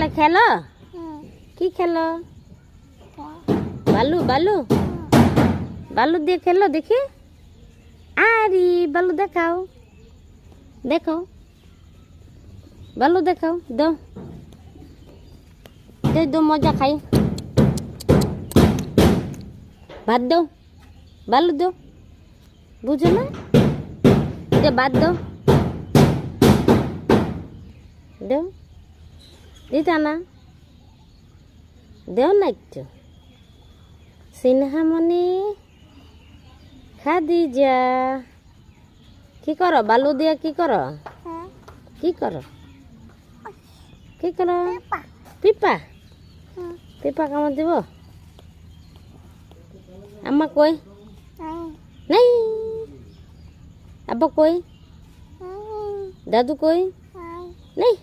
তাহলে খেলো কি খেলো বালু বালু বালু দিয়ে খেলো দেখি আরে বালু দেখাও দেখো বালু দেখাও দাও দে দো মজা খাই ভাত দাও বালু দাও বুঝো না যে ভাত দাও দাও দিতা না দেও না একটু সিনহামণি খাদিজা কি করো বালু দিয়া কি করো কি করো কি করো পিপা পিপা কামড় দিব আম্মা কই নাই আব্বা কই দাদু কই নাই